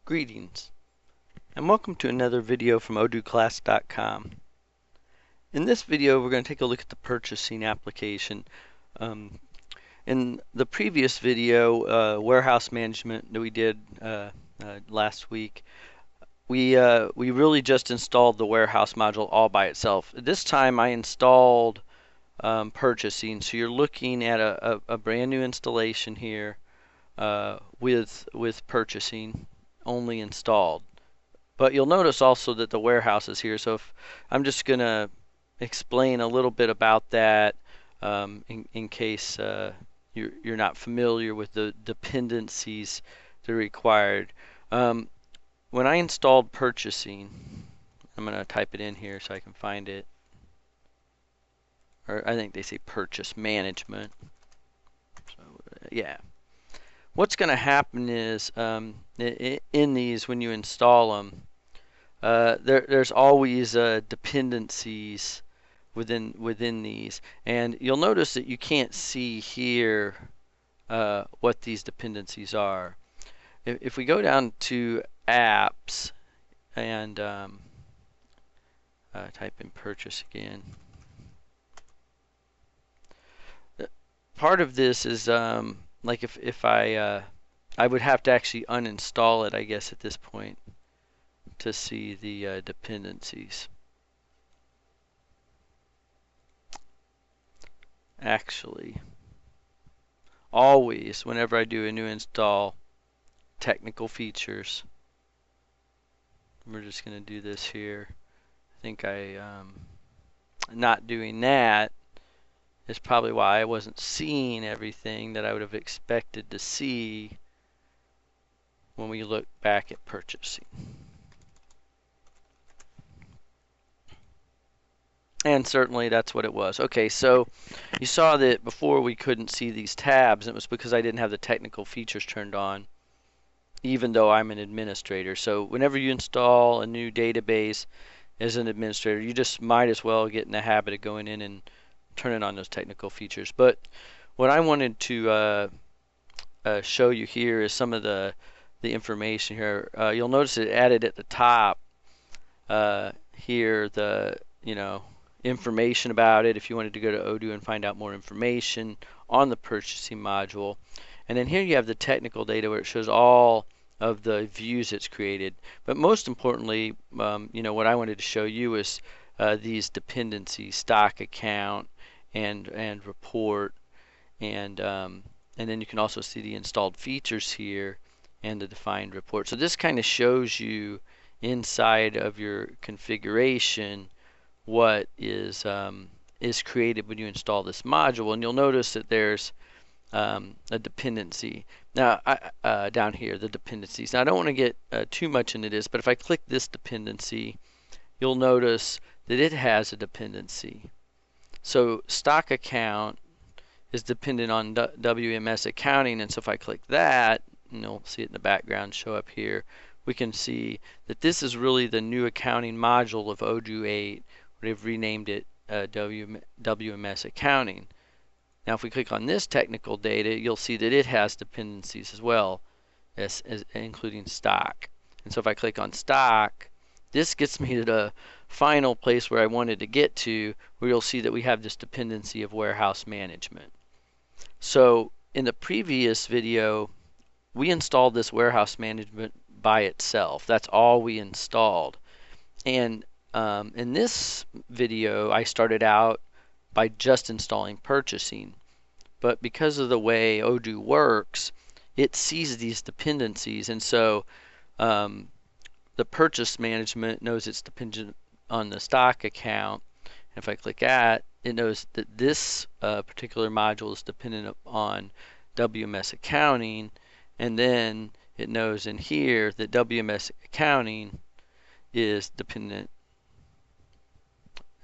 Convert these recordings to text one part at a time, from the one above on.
Greetings, and welcome to another video from odooclass.com. In this video, we're going to take a look at the purchasing application. In the previous video, warehouse management that we did last week, we really just installed the warehouse module all by itself. This time, I installed purchasing, so you're looking at a brand new installation here with purchasing only installed. But you'll notice also that the warehouse is here, so I'm just going to explain a little bit about that in case you're not familiar with the dependencies that are required. When I installed purchasing, I'm going to type it in here so I can find it. Or I think they say purchase management. So, yeah. What's going to happen is in these, when you install them, there's always dependencies within these, and you'll notice that you can't see here what these dependencies are. If we go down to apps and type in purchase again, part of this is like if I would have to actually uninstall it, I guess, at this point to see the dependencies. Actually, always whenever I do a new install, technical features, we're just going to do this here. I think not doing that is probably why I wasn't seeing everything that I would have expected to see when we look back at purchasing. And certainly that's what it was. Okay, so you saw that before we couldn't see these tabs, and it was because I didn't have the technical features turned on, even though I'm an administrator. So whenever you install a new database as an administrator, you just might as well get in the habit of going in and turning on those technical features. But what I wanted to show you here is some of the information here. You'll notice it added at the top here the information about it if you wanted to go to Odoo and find out more information on the purchasing module. And then here you have the technical data where it shows all of the views it's created. But most importantly, what I wanted to show you is these dependencies: stock account and report, and then you can also see the installed features here and the defined report. So this kind of shows you inside of your configuration what is created when you install this module. And you'll notice that there's a dependency now down here, the dependencies. Now I don't want to get too much into this, but if I click this dependency, you'll notice that it has a dependency. So stock account is dependent on WMS accounting, and so if I click that, and you'll see it in the background show up here, we can see that this is really the new accounting module of Odoo 8. They've renamed it WMS accounting. Now if we click on this technical data, you'll see that it has dependencies as well, as including stock. And so if I click on stock, this gets me to the final place where I wanted to get to, where you'll see that we have this dependency of warehouse management. So in the previous video, we installed this warehouse management by itself. That's all we installed. And in this video, I started out by just installing purchasing. But because of the way Odoo works, it sees these dependencies. And so the purchase management knows it's dependent on the stock account. And if I click that, it knows that this particular module is dependent on WMS accounting. And then it knows in here that WMS accounting is dependent.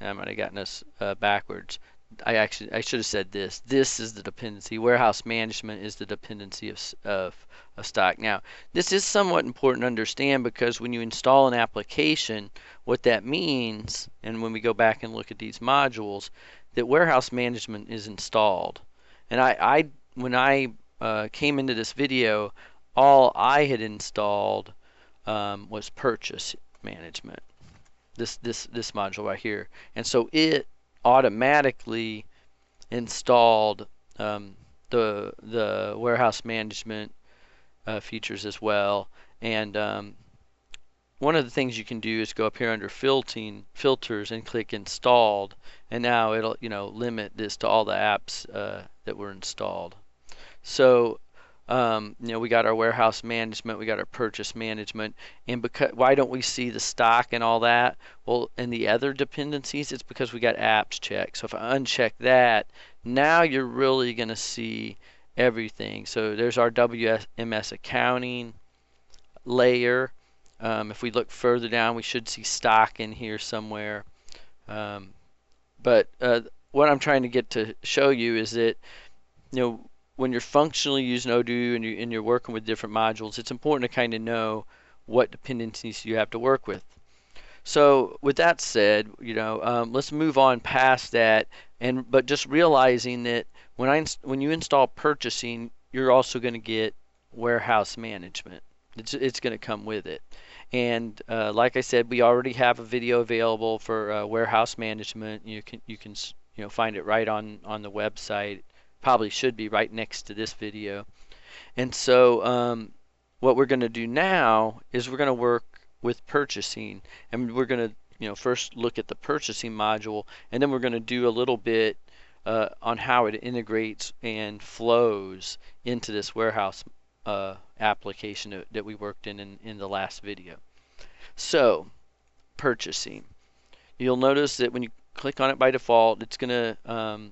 I might have gotten us backwards. I should have said this. This is the dependency. Warehouse management is the dependency of stock. Now, this is somewhat important to understand, because when you install an application, what that means, and when we go back and look at these modules, that warehouse management is installed. And when I came into this video, all I had installed was purchase management. This module right here, and so it automatically installed the warehouse management features as well. And one of the things you can do is go up here under filters and click installed, and now it'll limit this to all the apps that were installed. So we got our warehouse management, we got our purchase management, and why don't we see the stock and all that? Well, in the other dependencies, it's because we got apps checked. So if I uncheck that, now you're really going to see everything. So there's our WMS accounting layer. If we look further down, we should see stock in here somewhere. But what I'm trying to get to show you is that when you're functionally using Odoo and you're working with different modules, it's important to kind of know what dependencies you have to work with. So with that said, let's move on past that, but just realizing that when you install purchasing, you're also going to get warehouse management. It's going to come with it. And like I said, we already have a video available for warehouse management. You can find it right on the website. Probably should be right next to this video. And so what we're going to do now is we're going to work with purchasing, and we're going to first look at the purchasing module, and then we're going to do a little bit on how it integrates and flows into this warehouse application that we worked in the last video. So purchasing, you'll notice that when you click on it by default, it's going to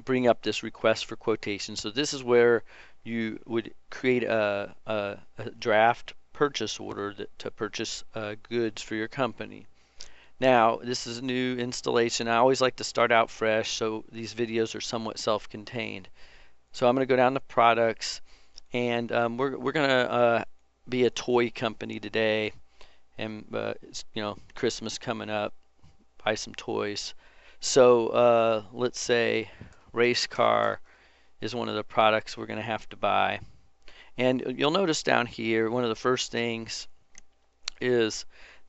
bring up this request for quotation. So this is where you would create a draft purchase order to purchase goods for your company. Now, this is a new installation. I always like to start out fresh, so these videos are somewhat self-contained. So I'm going to go down to products, and we're going to be a toy company today, and it's Christmas coming up, buy some toys. So let's say race car is one of the products we're going to have to buy. And you'll notice down here, one of the first things is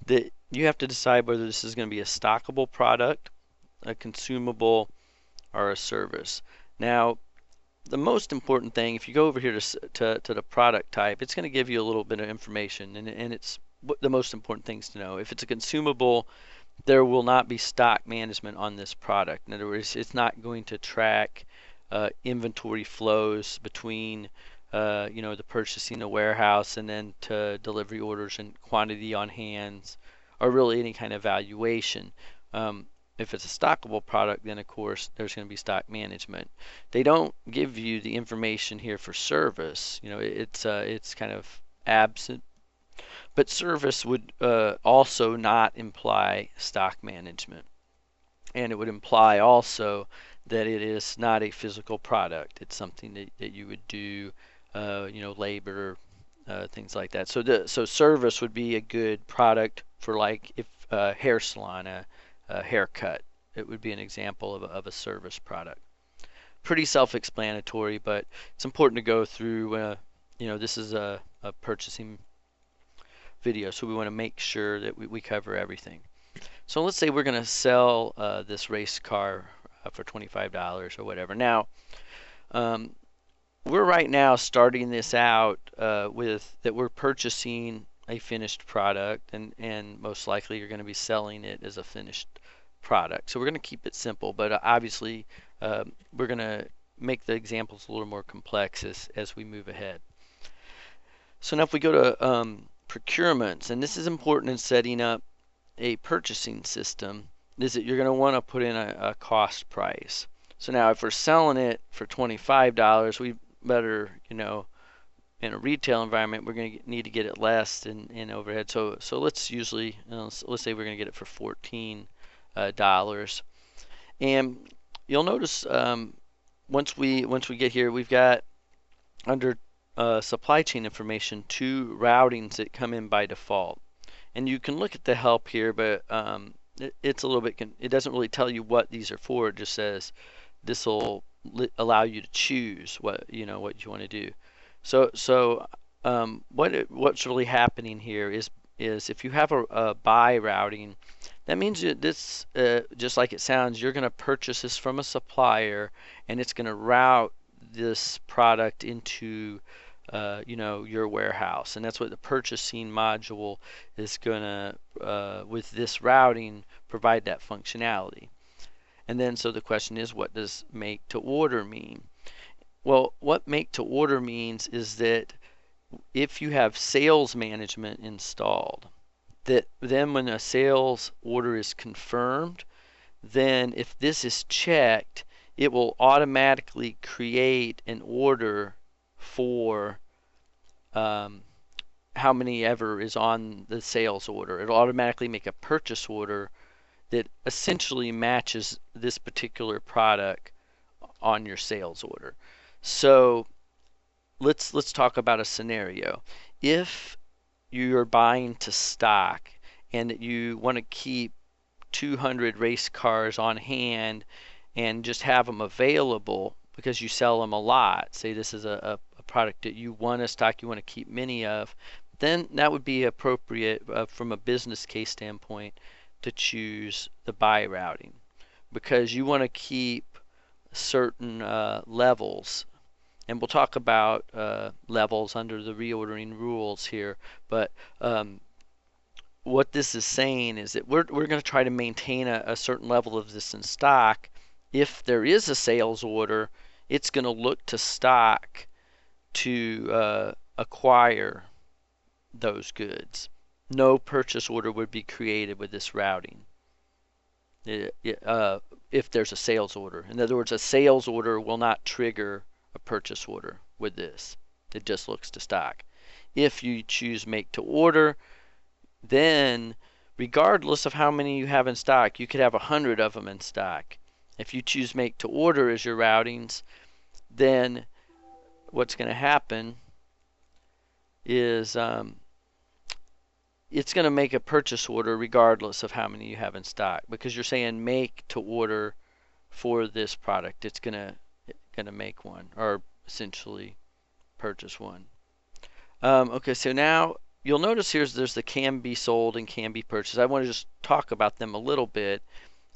that you have to decide whether this is going to be a stockable product, a consumable, or a service. Now, the most important thing, if you go over here to the product type, it's going to give you a little bit of information, and it's the most important things to know. If it's a consumable, there will not be stock management on this product. In other words, it's not going to track inventory flows between the purchasing, the warehouse, and then to delivery orders and quantity on hands, or really any kind of valuation. If it's a stockable product, then of course there's going to be stock management. They don't give you the information here for service. It's kind of absent. But service would also not imply stock management. And it would imply also that it is not a physical product. It's something that you would do, labor, things like that. So service would be a good product for, like, if a hair salon, a haircut. It would be an example of a service product. Pretty self-explanatory, but it's important to go through. This is a purchasing video, so we want to make sure that we cover everything. So let's say we're going to sell this race car for $25 or whatever. Now, we're right now starting this out with that we're purchasing a finished product, and most likely you're going to be selling it as a finished product. So we're going to keep it simple, but obviously we're going to make the examples a little more complex as we move ahead. So now if we go to procurements, and this is important in setting up a purchasing system, is that you're going to want to put in a cost price. So now if we're selling it for $25, we better, in a retail environment, we're going to need to get it less in overhead. So let's usually, let's say we're going to get it for $14. And you'll notice once we get here, we've got under supply chain information 2 routings that come in by default. And you can look at the help here, but it's a little bit, it doesn't really tell you what these are for. It just says this will allow you to choose what you want to do. So what's really happening here is if you have a buy routing, that means that this, just like it sounds, you're going to purchase this from a supplier, and it's going to route this product into your warehouse, and that's what the purchasing module is going to, with this routing, provide that functionality. And then so the question is, what does make to order mean? Well, what make to order means is that if you have sales management installed, that then when a sales order is confirmed, then if this is checked, it will automatically create an order for how many ever is on the sales order. It'll automatically make a purchase order that essentially matches this particular product on your sales order. So let's talk about a scenario. If you're buying to stock and you want to keep 200 race cars on hand and just have them available because you sell them a lot, say this is a product that you want to stock, you want to keep many of, then that would be appropriate from a business case standpoint to choose the buy routing, because you want to keep certain levels. And we'll talk about levels under the reordering rules here, but what this is saying is that we're going to try to maintain a certain level of this in stock. If there is a sales order, it's going to look to stock to acquire those goods. No purchase order would be created with this routing if there's a sales order. In other words, a sales order will not trigger a purchase order with this. It just looks to stock. If you choose make to order, then regardless of how many you have in stock, you could have 100 of them in stock. If you choose make to order as your routings, then what's going to happen is it's going to make a purchase order regardless of how many you have in stock, because you're saying make to order for this product. It's going to make one, or essentially purchase one. Okay, so now you'll notice there's the can be sold and can be purchased. I want to just talk about them a little bit.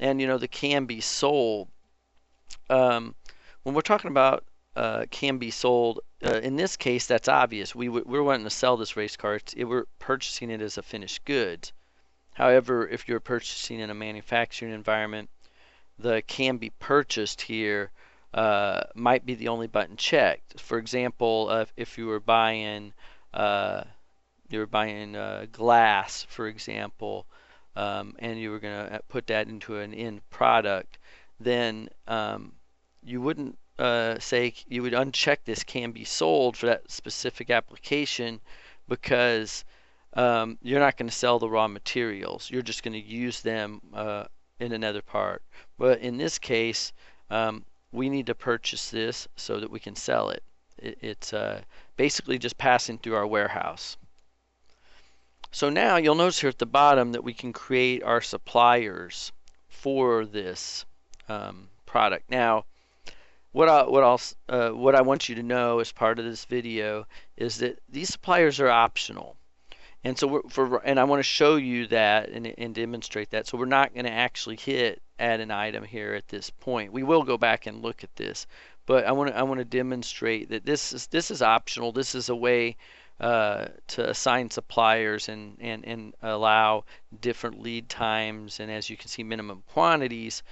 And the can be sold, when we're talking about can be sold, in this case that's obvious. We're wanting to sell this race car. We're purchasing it as a finished goods. However, if you're purchasing in a manufacturing environment, the can be purchased here might be the only button checked. For example, if you were buying glass, for example, and you were going to put that into an end product, then you wouldn't say, you would uncheck this can be sold for that specific application, because you're not going to sell the raw materials. You're just going to use them in another part. But in this case, we need to purchase this so that we can sell it. It's basically just passing through our warehouse. So now you'll notice here at the bottom that we can create our suppliers for this product. Now, what I want you to know as part of this video is that these suppliers are optional. And so I want to show you that and demonstrate that. So we're not going to actually hit add an item here at this point. We will go back and look at this, but I want to demonstrate that this is optional. This is a way to assign suppliers and allow different lead times, and as you can see, minimum quantities,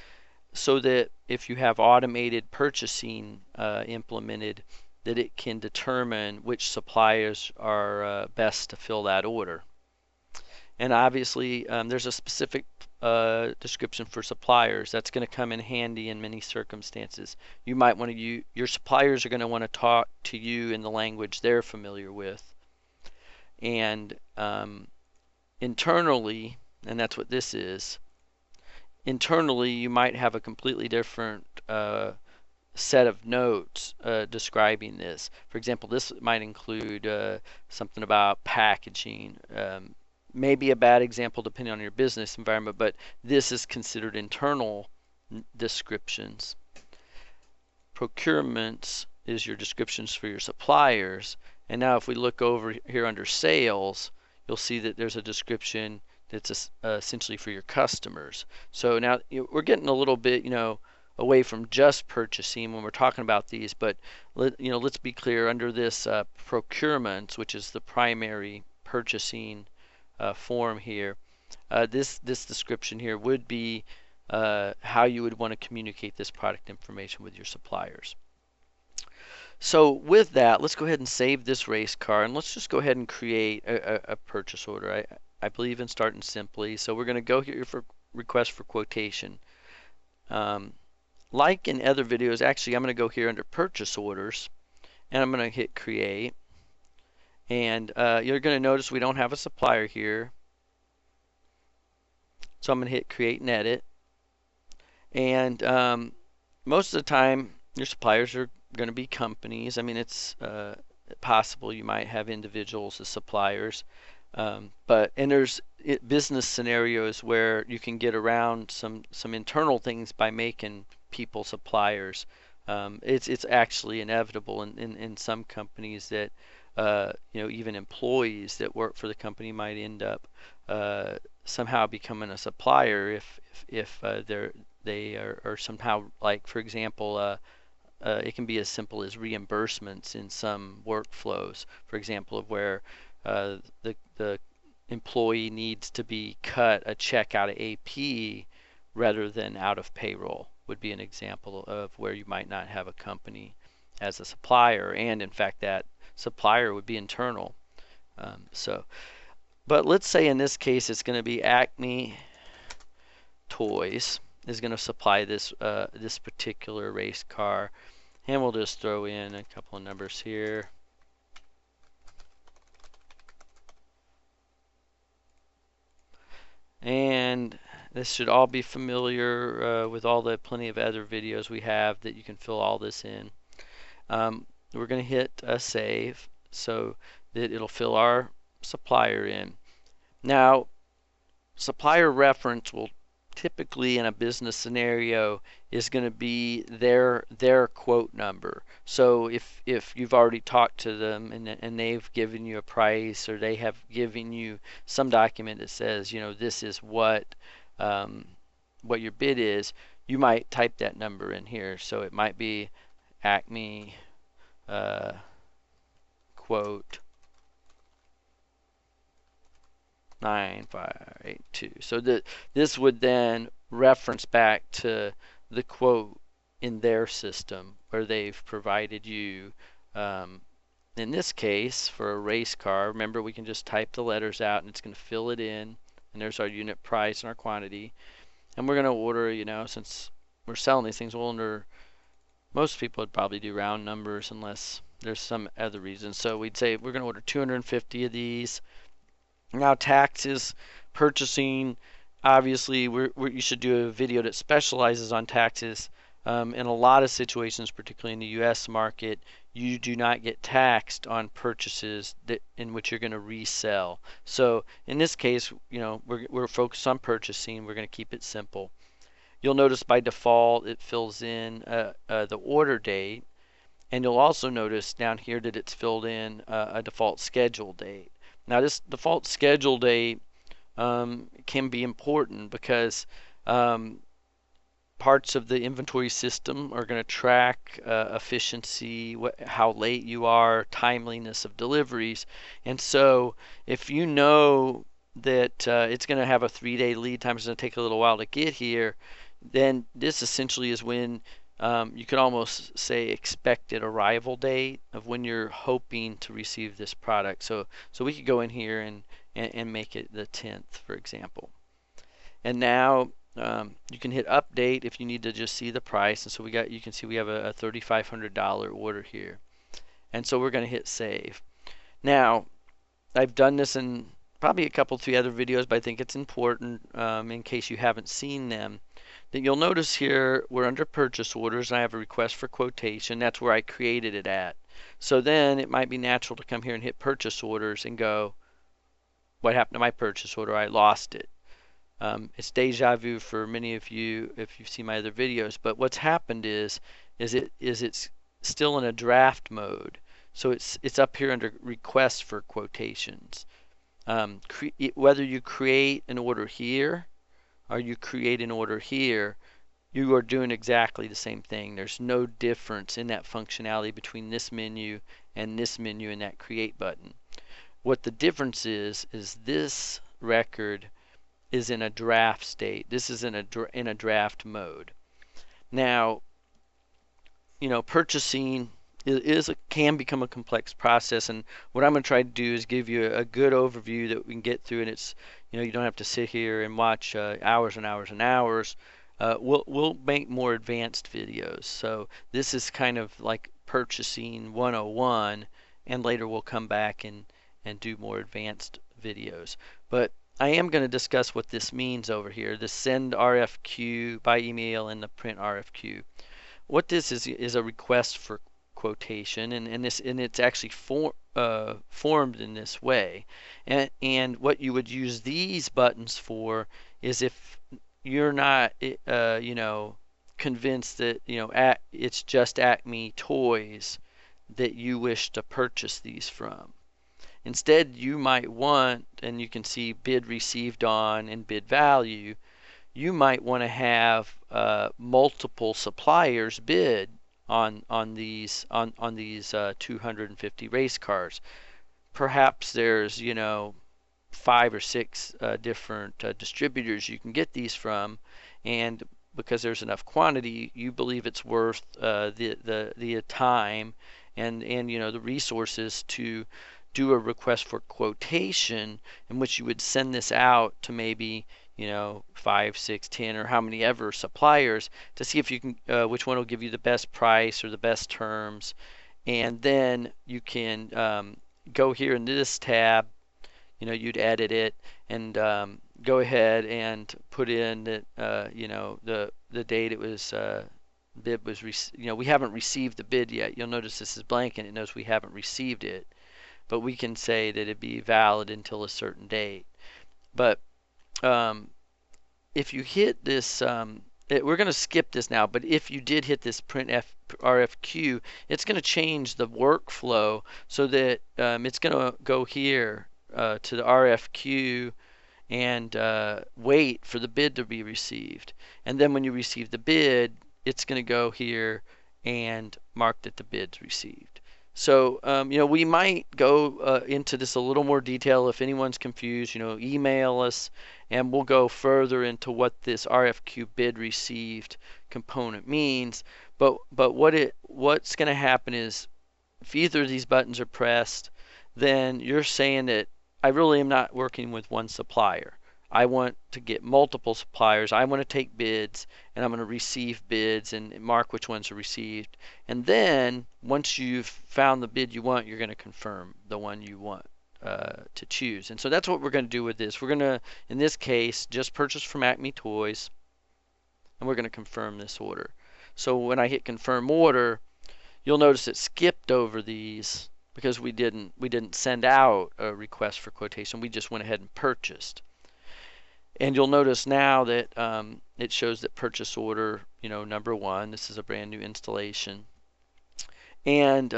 so that if you have automated purchasing implemented, that it can determine which suppliers are best to fill that order. And obviously there's a specific description for suppliers that's going to come in handy in many circumstances. You might want to your suppliers are going to want to talk to you in the language they're familiar with. And internally, and that's what this is, internally you might have a completely different set of notes describing this. For example, this might include something about packaging. Maybe a bad example depending on your business environment, but this is considered internal descriptions. Procurements is your descriptions for your suppliers, And now if we look over here under sales, you'll see that there's a description that's essentially for your customers. So now we're getting a little bit, away from just purchasing when we're talking about these, but let's be clear, under this procurements, which is the primary purchasing form here, this description here would be how you would want to communicate this product information with your suppliers. So with that, let's go ahead and save this race car, and let's just go ahead and create a purchase order. I believe in starting simply, so we're going to go here for request for quotation. Like in other videos, actually I'm going to go here under purchase orders, and I'm going to hit create. And you're going to notice we don't have a supplier here, so I'm going to hit create and edit. And most of the time your suppliers are going to be companies. I mean, it's possible you might have individuals as suppliers, and there's business scenarios where you can get around some internal things by making people suppliers. It's actually inevitable in some companies that even employees that work for the company might end up somehow becoming a supplier if they are somehow, like, for example, it can be as simple as reimbursements in some workflows, for example, of where the employee needs to be cut a check out of AP rather than out of payroll, would be an example of where you might not have a company as a supplier, and in fact that supplier would be internal. But let's say in this case it's going to be Acme Toys is going to supply this this particular race car, and we'll just throw in a couple of numbers here. And this should all be familiar with all the plenty of other videos we have that you can fill all this in. We're going to hit save so that it'll fill our supplier in. Now, supplier reference will typically in a business scenario is going to be their quote number. So if you've already talked to them and they've given you a price, or they have given you some document that says, this is what your bid is, you might type that number in here. So it might be Acme quote 9582. So this would then reference back to the quote in their system where they've provided you. In this case, for a race car, remember we can just type the letters out and it's going to fill it in, and there's our unit price and our quantity. And we're going to order, since we're selling these things, most people would probably do round numbers unless there's some other reason. So we'd say we're going to order 250 of these. Now, taxes, purchasing, obviously you should do a video that specializes on taxes. In a lot of situations, particularly in the US market, you do not get taxed on purchases in which you're going to resell. So in this case, we're focused on purchasing. We're going to keep it simple. You'll notice by default it fills in the order date, and you'll also notice down here that it's filled in a default schedule date. Now, this default schedule date can be important because parts of the inventory system are going to track efficiency, how late you are, timeliness of deliveries. And so if you know that it's going to have a 3-day lead time, it's going to take a little while to get here, then this essentially is when you could almost say expected arrival date of when you're hoping to receive this product. So we could go in here and make it the 10th, for example. And now you can hit update if you need to just see the price. And so you can see we have a $3,500 order here. And so we're going to hit save. Now, I've done this in probably a couple, 3 other videos, but I think it's important in case you haven't seen them. That you'll notice here we're under purchase orders, and I have a request for quotation. That's where I created it at. So then it might be natural to come here and hit purchase orders and go, what happened to my purchase order? I lost it. It's deja vu for many of you if you've seen my other videos, but what's happened is it's still in a draft mode. So it's up here under request for quotations. Whether you create an order here or you create an order here, you are doing exactly the same thing. There's no difference in that functionality between this menu and this menu and that create button. What the difference is this record is in a draft state. This is in a draft mode. Now, purchasing can become a complex process, and what I'm going to try to do is give you a good overview that we can get through, and it's you don't have to sit here and watch hours and hours and hours. We'll make more advanced videos. So this is kind of like purchasing 101, and later we'll come back and do more advanced videos. But I am going to discuss what this means over here, the send RFQ by email and the print RFQ. What this is a request for quotation, and it's actually formed in this way. And what you would use these buttons for is if you're not convinced that it's just Acme Toys that you wish to purchase these from. Instead, you might want, and you can see bid received on and bid value, you might want to have multiple suppliers bid on these 250 race cars. Perhaps there's 5 or 6 different distributors you can get these from, and because there's enough quantity, you believe it's worth the time and the resources to do a request for quotation in which you would send this out to maybe 5, 6, 10, or how many ever suppliers to see if you can which one will give you the best price or the best terms. And then you can go here in this tab, you'd edit it and go ahead and put in that the date it was bid was we haven't received the bid yet. You'll notice this is blank and it knows we haven't received it, but we can say that it'd be valid until a certain date. But if you hit this, we're going to skip this now, but if you did hit this print RFQ, it's going to change the workflow so that it's going to go here to the RFQ and wait for the bid to be received. And then when you receive the bid, it's going to go here and mark that the bid's received. So we might go into this a little more detail. If anyone's confused, email us and we'll go further into what this RFQ bid received component means. But what's going to happen is if either of these buttons are pressed, then you're saying that I really am not working with one supplier. I want to get multiple suppliers. I want to take bids, and I'm going to receive bids and mark which ones are received. And then once you've found the bid you want, you're going to confirm the one you want to choose. And so that's what we're going to do with this. We're going to, in this case, just purchase from Acme Toys, and we're going to confirm this order. So when I hit confirm order, you'll notice it skipped over these because we didn't send out a request for quotation. We just went ahead and purchased. And you'll notice now that it shows that purchase order, number 1. This is a brand new installation. And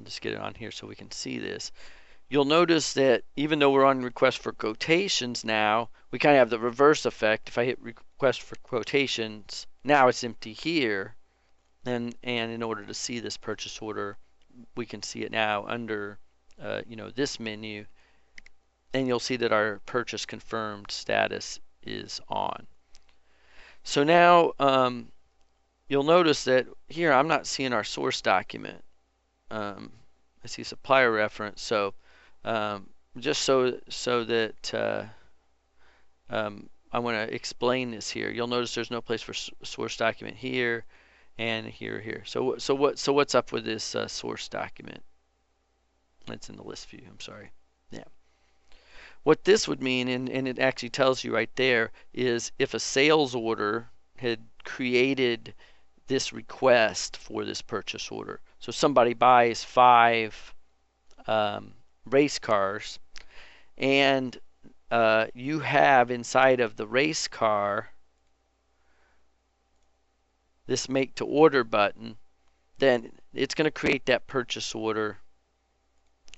just get it on here so we can see this. You'll notice that even though we're on request for quotations now, we kind of have the reverse effect. If I hit request for quotations, now it's empty here. And in order to see this purchase order, we can see it now under this menu. And you'll see that our purchase confirmed status is on. So now you'll notice that here I'm not seeing our source document. I see supplier reference. So just so that I want to explain this here. You'll notice there's no place for source document here and here. So what's up with this source document? It's in the list view. I'm sorry. Yeah. What this would mean, and it actually tells you right there, is if a sales order had created this request for this purchase order. So somebody buys 5 race cars, and you have inside of the race car this make to order button, then it's going to create that purchase order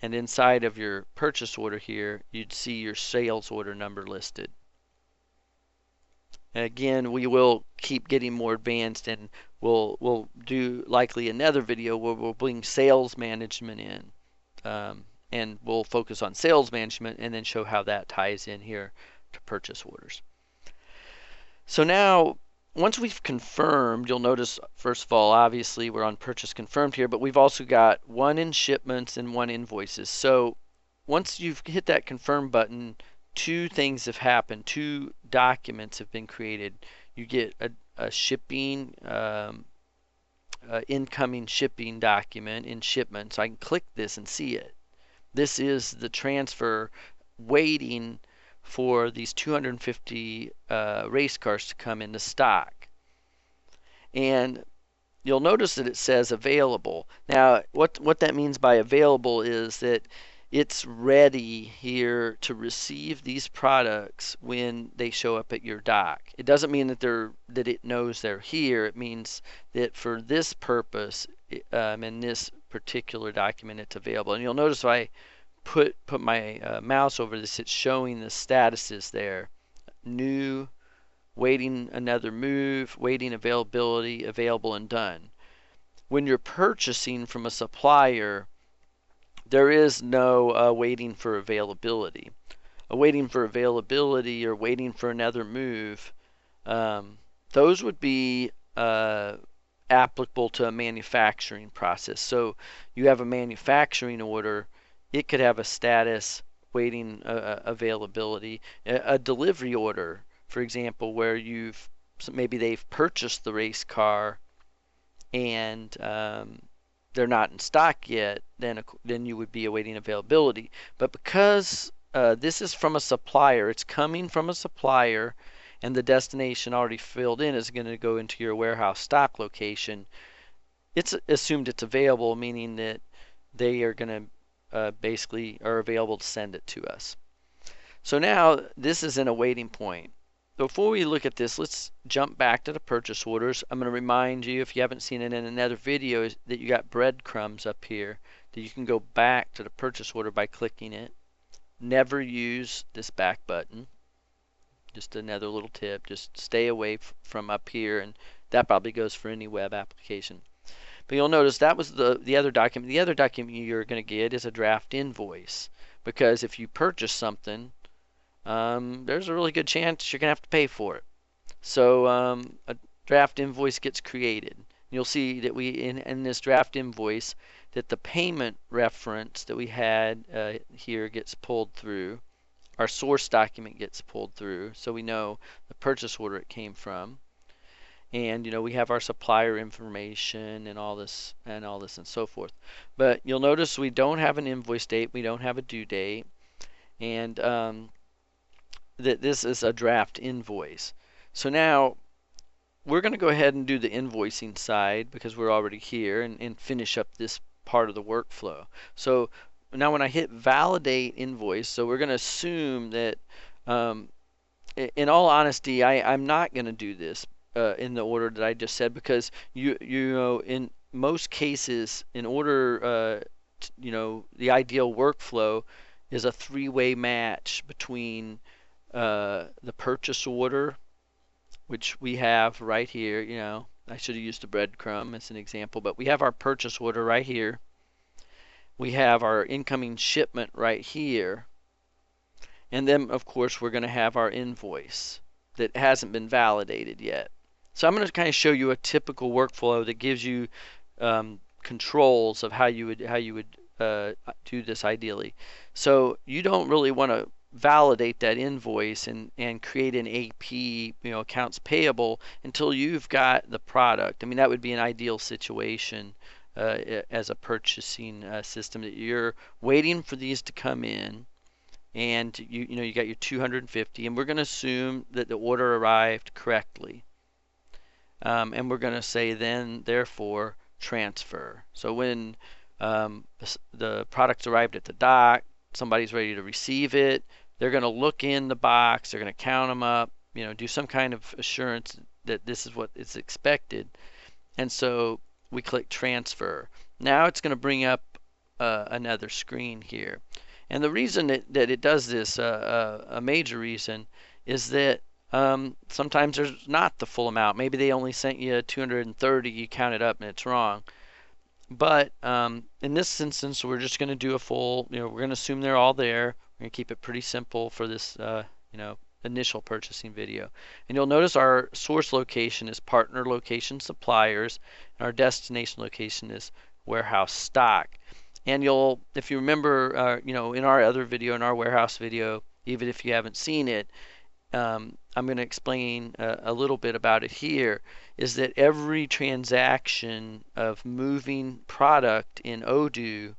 And inside of your purchase order here, you'd see your sales order number listed. And again, we will keep getting more advanced, and we'll do likely another video where we'll bring sales management in, and we'll focus on sales management and then show how that ties in here to purchase orders. So now, once we've confirmed, you'll notice, first of all, obviously we're on purchase confirmed here, but we've also got one in shipments and one invoices. So once you've hit that confirm button, two things have happened. Two documents have been created. You get a shipping, incoming shipping document in shipment. So I can click this and see it. This is the transfer waiting for these 250 race cars to come into stock. And you'll notice that it says available. Now, what that means by available is that it's ready here to receive these products when they show up at your dock. It doesn't mean that it knows they're here. It means that for this purpose, in this particular document, it's available. And you'll notice if I put my mouse over this, it's showing the statuses there: new, waiting another move, waiting availability, available, and done. When you're purchasing from a supplier, there is no waiting for availability. Waiting for availability or waiting for another move, those would be applicable to a manufacturing process. So you have a manufacturing order, it could have a status waiting availability. A delivery order, for example, where maybe they've purchased the race car and they're not in stock yet, then you would be awaiting availability. But because this is from a supplier, it's coming from a supplier, and the destination already filled in is going to go into your warehouse stock location, it's assumed it's available, meaning that they are going to basically are available to send it to us. So now this is in a waiting point. Before we look at this, let's jump back to the purchase orders. I'm going to remind you, if you haven't seen it in another video, that you got breadcrumbs up here that you can go back to the purchase order by clicking it. Never use this back button. Just another little tip. Just stay away from up here, and that probably goes for any web application. But you'll notice that was the other document. The other document you're going to get is a draft invoice, because if you purchase something, there's a really good chance you're going to have to pay for it. So a draft invoice gets created. You'll see that in this draft invoice that the payment reference that we had here gets pulled through. Our source document gets pulled through, so we know the purchase order it came from. And we have our supplier information and all this and so forth. But you'll notice we don't have an invoice date, we don't have a due date, and that this is a draft invoice. So now we're going to go ahead and do the invoicing side, because we're already here, and finish up this part of the workflow. So now when I hit validate invoice, so we're going to assume that in all honesty, I'm not going to do this in the order that I just said, because you know, in most cases, in order the ideal workflow is a three-way match between the purchase order, which we have right here. I should have used a breadcrumb as an example, but we have our purchase order right here. We have our incoming shipment right here. And then, of course, we're going to have our invoice that hasn't been validated yet. So I'm going to kind of show you a typical workflow that gives you controls of how you would do this ideally. So you don't really want to validate that invoice and create an AP, accounts payable, until you've got the product. I mean, that would be an ideal situation as a purchasing system, that you're waiting for these to come in, and you got your 250, and we're going to assume that the order arrived correctly, and we're going to say then therefore transfer. So when the product's arrived at the dock, somebody's ready to receive it, they're going to look in the box, they're going to count them up, do some kind of assurance that this is what is expected, and so we click transfer. Now it's going to bring up another screen here. And the reason that it does this, a major reason, is that sometimes there's not the full amount. Maybe they only sent you 230, you count it up and it's wrong. But in this instance, we're just going to do a full, we're going to assume they're all there. We're going to keep it pretty simple for this, initial purchasing video. And you'll notice our source location is partner location suppliers, and our destination location is warehouse stock. And if you remember, in our other video, in our warehouse video, even if you haven't seen it, I'm going to explain a little bit about it here, is that every transaction of moving product in Odoo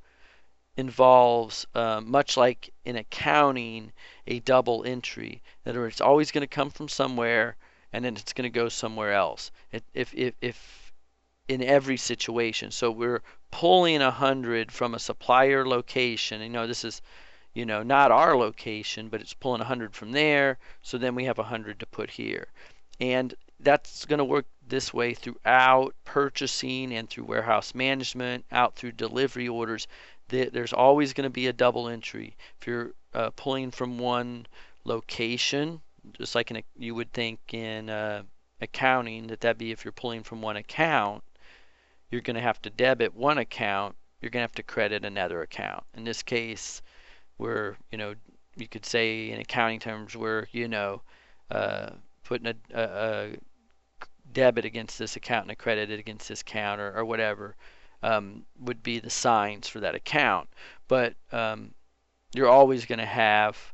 involves, much like in accounting, a double entry. In other words, it's always going to come from somewhere and then it's going to go somewhere else. If in every situation. So we're pulling 100 from a supplier location. This is not our location, but it's pulling 100 from there, so then we have 100 to put here. And that's going to work this way throughout purchasing and through warehouse management, out through delivery orders. There's always going to be a double entry. If you're pulling from one location, just like you would think in accounting, that'd be if you're pulling from one account, you're going to have to debit one account, you're going to have to credit another account. In this case, where you could say in accounting terms where putting a debit against this account and a credit against this account or whatever would be the signs for that account. But you're always going to have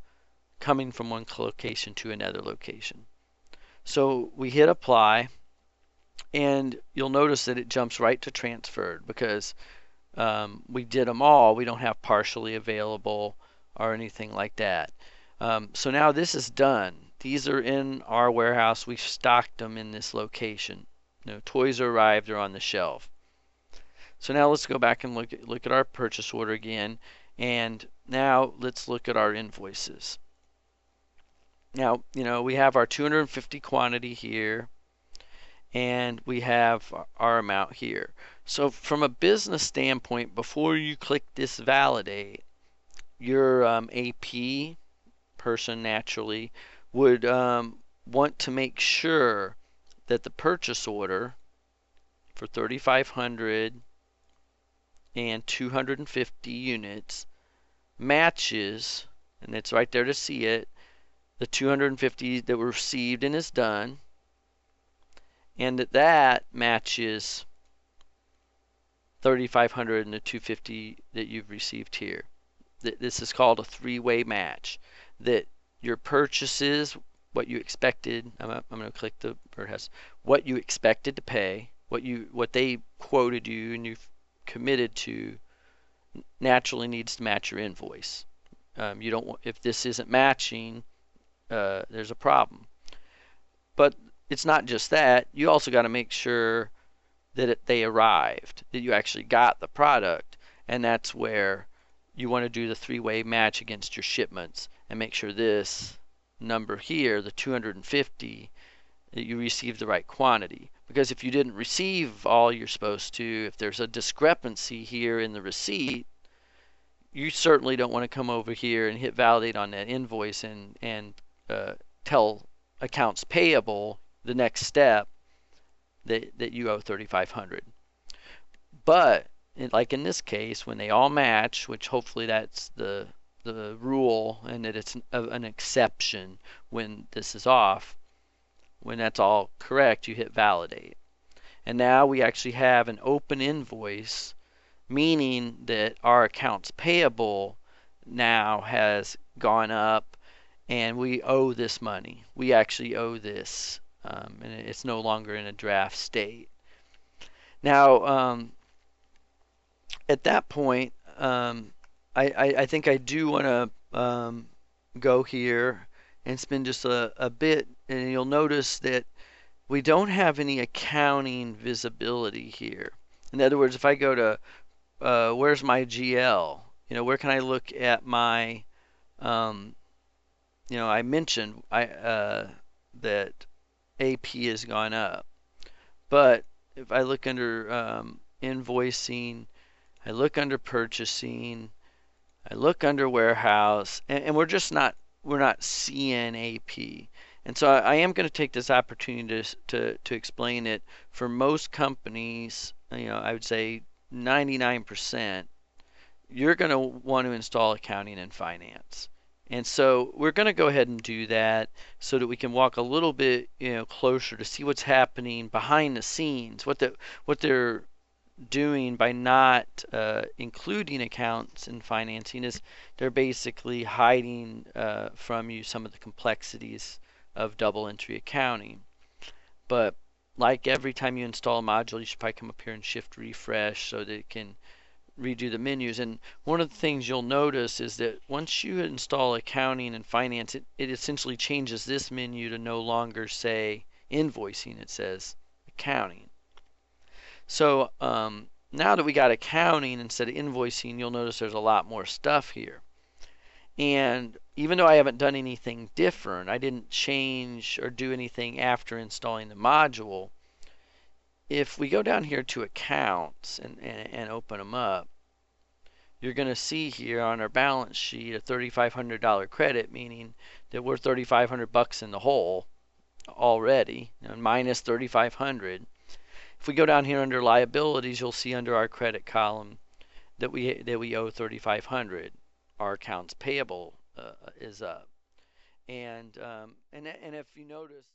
coming from one location to another location. So we hit apply, and you'll notice that it jumps right to transferred because we did them all. We don't have partially available or anything like that. So now this is done. These are in our warehouse. We've stocked them in this location. Toys are arrived, they're on the shelf. So now let's go back and look at our purchase order again, and now let's look at our invoices. Now, we have our 250 quantity here, and we have our amount here. So from a business standpoint, before you click this validate, your AP person naturally would want to make sure that the purchase order for 3,500 and 250 units matches, and it's right there to see it, the 250 that were received and is done, and that matches 3,500 and the 250 that you've received here. This is called a three-way match. That your purchases, what you expected, I'm going to click the birdhouse, what you expected to pay, what they quoted you and you've committed to, naturally needs to match your invoice. You don't want, if this isn't matching, there's a problem. But it's not just that. You also got to make sure that they arrived, that you actually got the product, and that's where you want to do the three-way match against your shipments and make sure this number here, the 250, that you received the right quantity. Because if you didn't receive all you're supposed to, if there's a discrepancy here in the receipt, you certainly don't want to come over here and hit validate on that invoice and tell accounts payable the next step that you owe 3,500. But like in this case, when they all match, which hopefully that's the rule and that it's an exception when this is off, when that's all correct, you hit validate. And now we actually have an open invoice, meaning that our accounts payable now has gone up and we owe this money. We actually owe this, and it's no longer in a draft state. Now, at that point, I think I do want to go here and spend just a bit, and you'll notice that we don't have any accounting visibility here. In other words, if I go to where's my GL, where can I look at my I mentioned that AP has gone up, but if I look under invoicing, I look under purchasing, I look under warehouse, and we're not seeing AP. And so I am going to take this opportunity to explain it. For most companies, I would say 99%, you're going to want to install accounting and finance. And so we're going to go ahead and do that so that we can walk a little bit closer to see what's happening behind the scenes, what they're doing by not including accounts and financing is they're basically hiding from you some of the complexities of double entry accounting. But like every time you install a module, you should probably come up here and shift refresh so that it can redo the menus. And one of the things you'll notice is that once you install accounting and finance, it essentially changes this menu to no longer say invoicing, it says accounting. So now that we got accounting instead of invoicing, you'll notice there's a lot more stuff here. And even though I haven't done anything different, I didn't change or do anything after installing the module, if we go down here to accounts and open them up, you're going to see here on our balance sheet a $3,500 credit, meaning that we're $3,500 in the hole already, and minus 3,500. If we go down here under liabilities, you'll see under our credit column that we owe 3,500. Our accounts payable is up, and if you notice.